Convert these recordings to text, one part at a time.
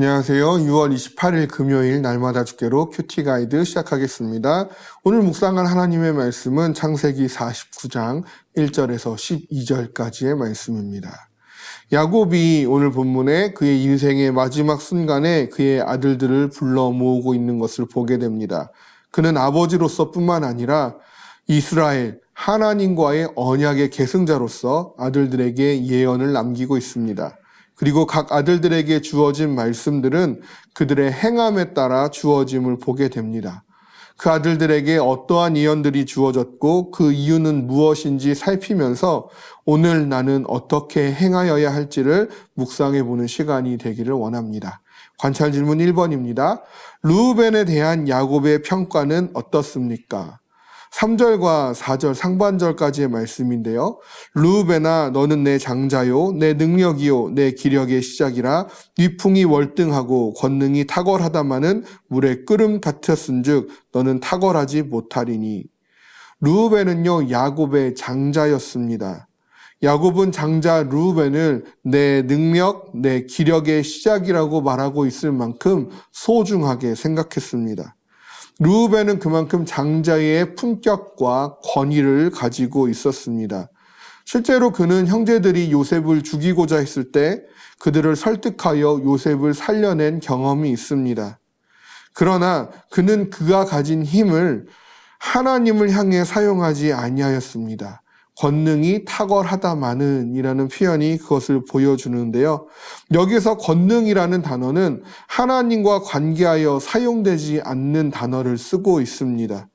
안녕하세요. 6월 28일 금요일 날마다 주께로 큐티 가이드 시작하겠습니다. 오늘 묵상할 하나님의 말씀은 창세기 49장 1절에서 12절까지의 말씀입니다. 야곱이 오늘 본문에 그의 인생의 마지막 순간에 그의 아들들을 불러 모으고 있는 것을 보게 됩니다. 그는 아버지로서 뿐만 아니라 이스라엘, 하나님과의 언약의 계승자로서 아들들에게 예언을 남기고 있습니다. 그리고 각 아들들에게 주어진 말씀들은 그들의 행함에 따라 주어짐을 보게 됩니다. 그 아들들에게 어떠한 예언들이 주어졌고 그 이유는 무엇인지 살피면서 오늘 나는 어떻게 행하여야 할지를 묵상해 보는 시간이 되기를 원합니다. 관찰 질문 1번입니다. 르우벤에 대한 야곱의 평가는 어떻습니까? 3절과 4절 상반절까지의 말씀인데요. 르우벤아 너는 내 장자요 내 능력이요 내 기력의 시작이라 위풍이 월등하고 권능이 탁월하다마는 물의 끓음 같았은즉 너는 탁월하지 못하리니. 르우벤은요 야곱의 장자였습니다. 야곱은 장자 르우벤을 내 능력, 내 기력의 시작이라고 말하고 있을 만큼 소중하게 생각했습니다. 르우벤은 그만큼 장자의 품격과 권위를 가지고 있었습니다. 실제로 그는 형제들이 요셉을 죽이고자 했을 때 그들을 설득하여 요셉을 살려낸 경험이 있습니다. 그러나 그는 그가 가진 힘을 하나님을 향해 사용하지 아니하였습니다. 권능이 탁월하다마는 이라는 표현이 그것을 보여주는데요. 여기서 권능이라는 단어는 하나님과 관계하여 사용되지 않는 단어를 쓰고 있습니다.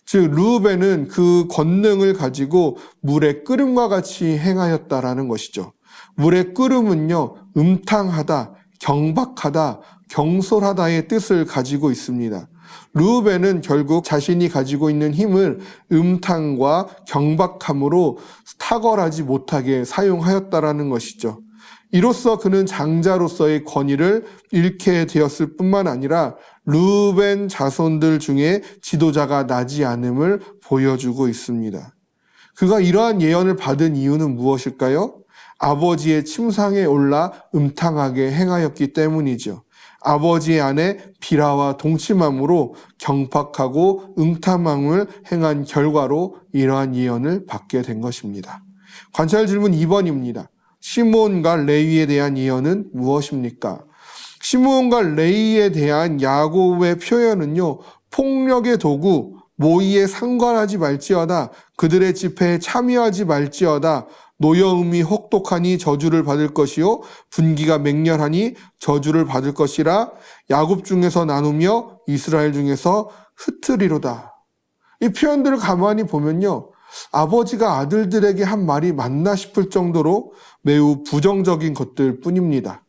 즉 르우벤은 그 권능을 가지고 물의 끓음과 같이 행하였다라는 것이죠. 물의 끓음은요 음탕하다, 경박하다, 경솔하다의 뜻을 가지고 있습니다. 르우벤은 결국 자신이 가지고 있는 힘을 음탕과 경박함으로 탁월하지 못하게 사용하였다라는 것이죠. 이로써 그는 장자로서의 권위를 잃게 되었을 뿐만 아니라 르우벤 자손들 중에 지도자가 나지 않음을 보여주고 있습니다. 그가 이러한 예언을 받은 이유는 무엇일까요? 아버지의 침상에 올라 음탕하게 행하였기 때문이죠. 아버지의 아내 비라와 동침함으로 경박하고 음탕함을 행한 결과로 이러한 예언을 받게 된 것입니다. 관찰 질문 2번입니다. 시므온과 레위에 대한 예언은 무엇입니까? 시므온과 레위에 대한 야곱의 표현은요, 폭력의 도구, 모의에 상관하지 말지어다, 그들의 집회에 참여하지 말지어다, 노여움이 혹독하니 저주를 받을 것이요 분기가 맹렬하니 저주를 받을 것이라 야곱 중에서 나누며 이스라엘 중에서 흩으리로다. 이 표현들을 가만히 보면요, 아버지가 아들들에게 한 말이 맞나 싶을 정도로 매우 부정적인 것들 뿐입니다.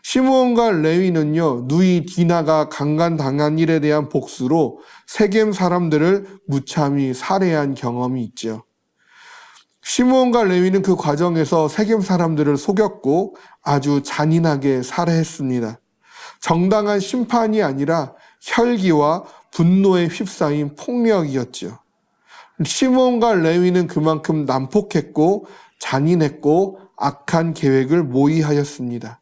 시므온과 레위는요 누이 디나가 강간당한 일에 대한 복수로 세겜 사람들을 무참히 살해한 경험이 있죠. 시므온과 레위는 그 과정에서 세겜 사람들을 속였고 아주 잔인하게 살해했습니다. 정당한 심판이 아니라 혈기와 분노에 휩싸인 폭력이었죠. 시므온과 레위는 그만큼 난폭했고 잔인했고 악한 계획을 모의하였습니다.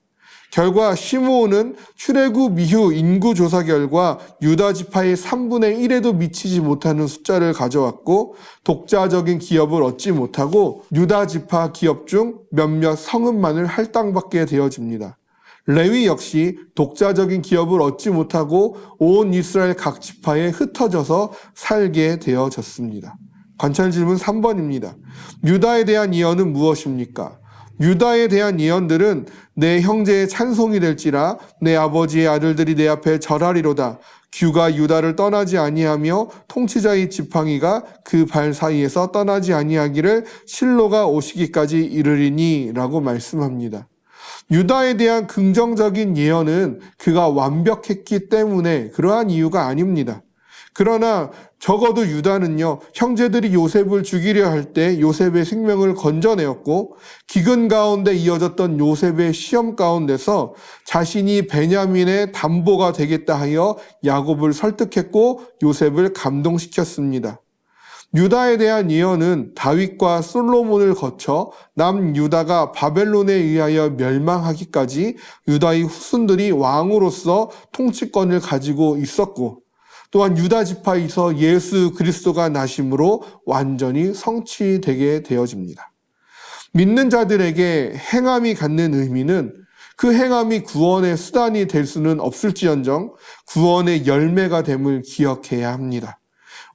결과 시므온은 출애굽 이후 인구조사 결과 유다 지파의 3분의 1에도 미치지 못하는 숫자를 가져왔고 독자적인 기업을 얻지 못하고 유다 지파 기업 중 몇몇 성읍만을 할당받게 되어집니다. 레위 역시 독자적인 기업을 얻지 못하고 온 이스라엘 각 지파에 흩어져서 살게 되어졌습니다. 관찰 질문 3번입니다. 유다에 대한 예언은 무엇입니까? 유다에 대한 예언들은 내 형제의 찬송이 될지라 내 아버지의 아들들이 내 앞에 절하리로다. 규가 유다를 떠나지 아니하며 통치자의 지팡이가 그 발 사이에서 떠나지 아니하기를 실로가 오시기까지 이르리니 라고 말씀합니다. 유다에 대한 긍정적인 예언은 그가 완벽했기 때문에 그러한 이유가 아닙니다. 그러나 적어도 유다는요, 형제들이 요셉을 죽이려 할 때 요셉의 생명을 건져내었고 기근 가운데 이어졌던 요셉의 시험 가운데서 자신이 베냐민의 담보가 되겠다 하여 야곱을 설득했고 요셉을 감동시켰습니다. 유다에 대한 예언은 다윗과 솔로몬을 거쳐 남유다가 바벨론에 의하여 멸망하기까지 유다의 후손들이 왕으로서 통치권을 가지고 있었고, 또한 유다 지파에서 예수 그리스도가 나심으로 완전히 성취되게 되어집니다. 믿는 자들에게 행함이 갖는 의미는 그 행함이 구원의 수단이 될 수는 없을지언정 구원의 열매가 됨을 기억해야 합니다.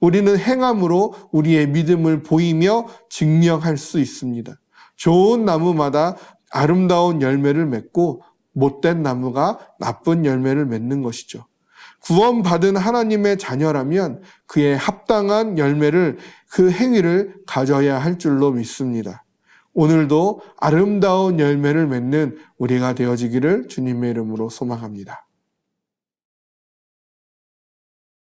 우리는 행함으로 우리의 믿음을 보이며 증명할 수 있습니다. 좋은 나무마다 아름다운 열매를 맺고 못된 나무가 나쁜 열매를 맺는 것이죠. 구원받은 하나님의 자녀라면 그에 합당한 열매를, 그 행위를 가져야 할 줄로 믿습니다. 오늘도 아름다운 열매를 맺는 우리가 되어지기를 주님의 이름으로 소망합니다.